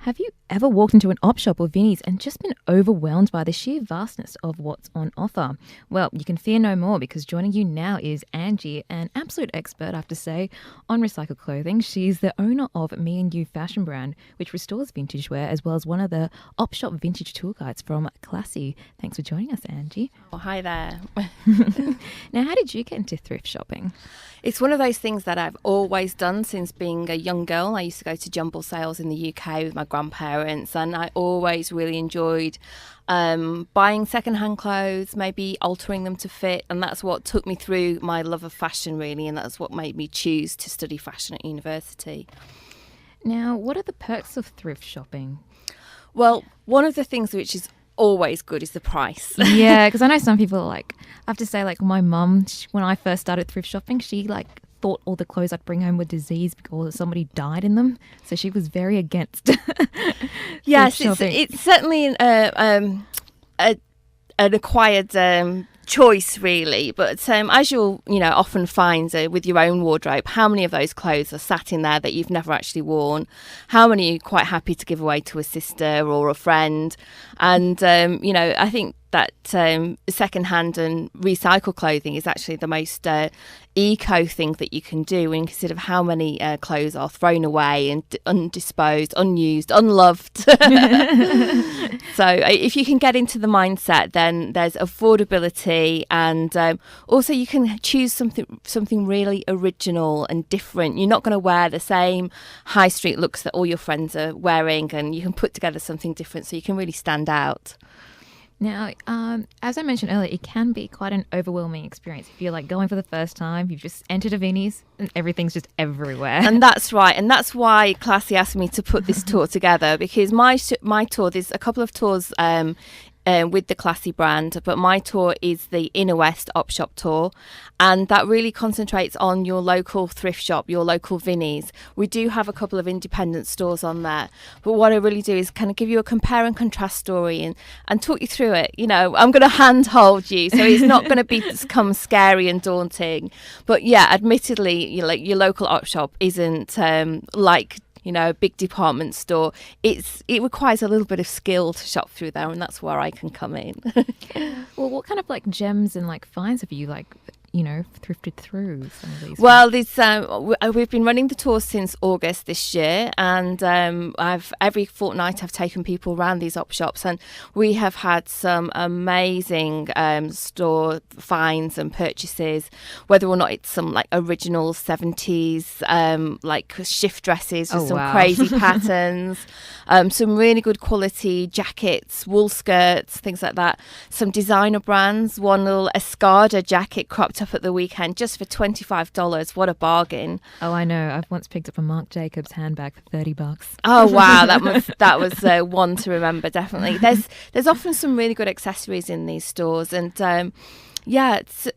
Have you ever walked into an op shop or Vinnie's and just been overwhelmed by the sheer vastness of what's on offer? Well, you can fear no more because joining you now is Angie, an absolute expert, I have to say, on recycled clothing. She's the owner of Me and You fashion brand, which restores vintage wear, as well as one of the op shop vintage tour guides from Classy. Thanks for joining us, Angie. Oh, hi there. Now, how did you get into thrift shopping? It's one of those things that I've always done since being a young girl. I used to go to jumble sales in the UK with my grandparents, and I always really enjoyed buying secondhand clothes, maybe altering them to fit, and that's what took me through my love of fashion, really, and that's what made me choose to study fashion at university. Now, what are the perks of thrift shopping? Well, one of the things which is always good is the price. Yeah, because I know some people I have to say, my mum, when I first started thrift shopping, she thought all the clothes I'd bring home were diseased because somebody died in them. So she was very against. Yes, it's certainly an acquired choice, really. But as you'll often find with your own wardrobe, how many of those clothes are sat in there that you've never actually worn? How many are you quite happy to give away to a sister or a friend? And I think that second-hand and recycled clothing is actually the most eco thing that you can do when you consider how many clothes are thrown away and undisposed, unused, unloved. So if you can get into the mindset, then there's affordability, and also you can choose something really original and different. You're not going to wear the same high street looks that all your friends are wearing, and you can put together something different so you can really stand out. Now, as I mentioned earlier, it can be quite an overwhelming experience. If you're going for the first time, you've just entered a Vinnie's and everything's just everywhere. And that's right. And that's why Classy asked me to put this tour together, because my tour, there's a couple of tours with the Classy brand, but my tour is the Inner West op shop tour, and that really concentrates on your local thrift shop, your local Vinnie's. We do have a couple of independent stores on there, but what I really do is kind of give you a compare and contrast story and talk you through it. I'm going to handhold you, so it's not going to become scary and daunting. But yeah, admittedly, your local op shop isn't a big department store. It requires a little bit of skill to shop through there, and that's where I can come in. Well, what kind of gems and finds have you thrifted through some of these? Well, we've been running the tour since August this year, and every fortnight I've taken people around these op shops, and we have had some amazing store finds and purchases, whether or not it's some original 70s shift dresses with some crazy patterns, some really good quality jackets, wool skirts, things like that, some designer brands, one little Escada jacket cropped up at the weekend just for $25. What a bargain. Oh, I know. I've once picked up a Marc Jacobs handbag for $30. Oh wow, that was one to remember, definitely. There's often some really good accessories in these stores, and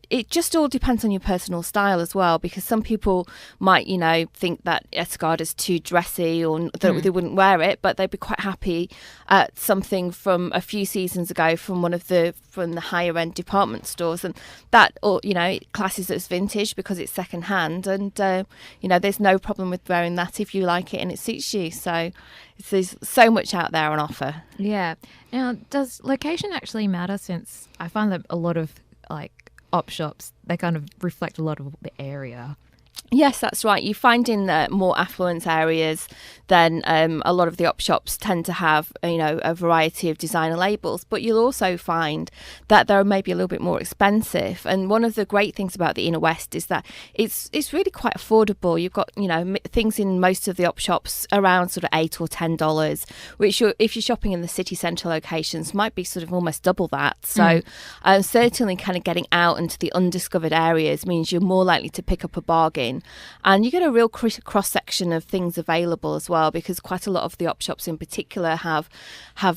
it just all depends on your personal style as well, because some people might, think that Escada's too dressy or that they wouldn't wear it, but they'd be quite happy at something from a few seasons ago from the higher end department stores, and that, or classes as vintage because it's second hand, and there's no problem with wearing that if you like it and it suits you. So there's so much out there on offer. Yeah. Now, does location actually matter? Since I find that a lot of op shops, they kind of reflect a lot of the area. Yes, that's right. You find in more affluent areas, then a lot of the op shops tend to have a variety of designer labels, but you'll also find that they're maybe a little bit more expensive. And one of the great things about the Inner West is that it's really quite affordable. You've got things in most of the op shops around sort of $8 or $10, which if you're shopping in the city centre locations might be sort of almost double that. So certainly kind of getting out into the undiscovered areas means you're more likely to pick up a bargain. And you get a real cross-section of things available as well, because quite a lot of the op shops in particular have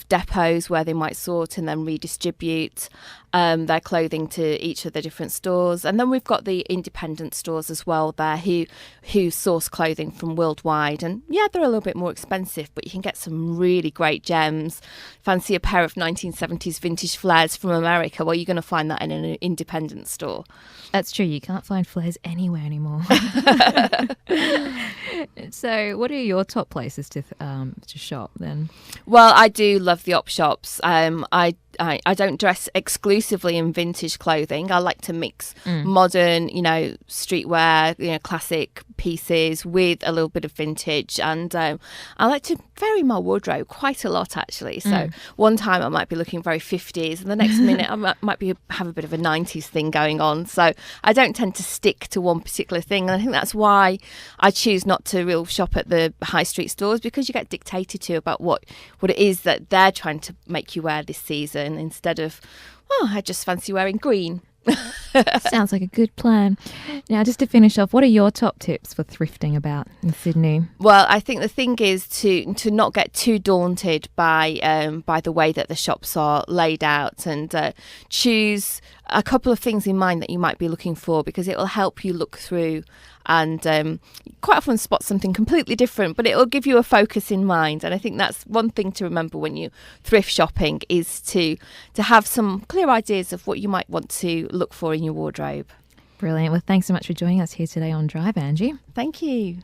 depots where they might sort and then redistribute. their clothing to each of the different stores. And then we've got the independent stores as well there who source clothing from worldwide. And yeah, they're a little bit more expensive, but you can get some really great gems. Fancy a pair of 1970s vintage flares from America? Well, you're going to find that in an independent store. That's true. You can't find flares anywhere anymore. So what are your top places to shop then? Well, I do love the op shops. I don't dress exclusively in vintage clothing. I like to mix modern, streetwear, classic pieces with a little bit of vintage. And I like to vary my wardrobe quite a lot, actually. So one time I might be looking very 50s and the next minute I might have a bit of a 90s thing going on. So I don't tend to stick to one particular thing. And I think that's why I choose not to real shop at the high street stores, because you get dictated to about what it is that they're trying to make you wear this season, instead of, well, I just fancy wearing green. Sounds like a good plan. Now, just to finish off, what are your top tips for thrifting about in Sydney? Well, I think the thing is to not get too daunted by the way that the shops are laid out, and choose a couple of things in mind that you might be looking for, because it will help you look through and quite often spot something completely different, but it will give you a focus in mind. And I think that's one thing to remember when you thrift shopping, is to have some clear ideas of what you might want to look for in your wardrobe. Brilliant. Well, thanks so much for joining us here today on Drive, Angie. Thank you.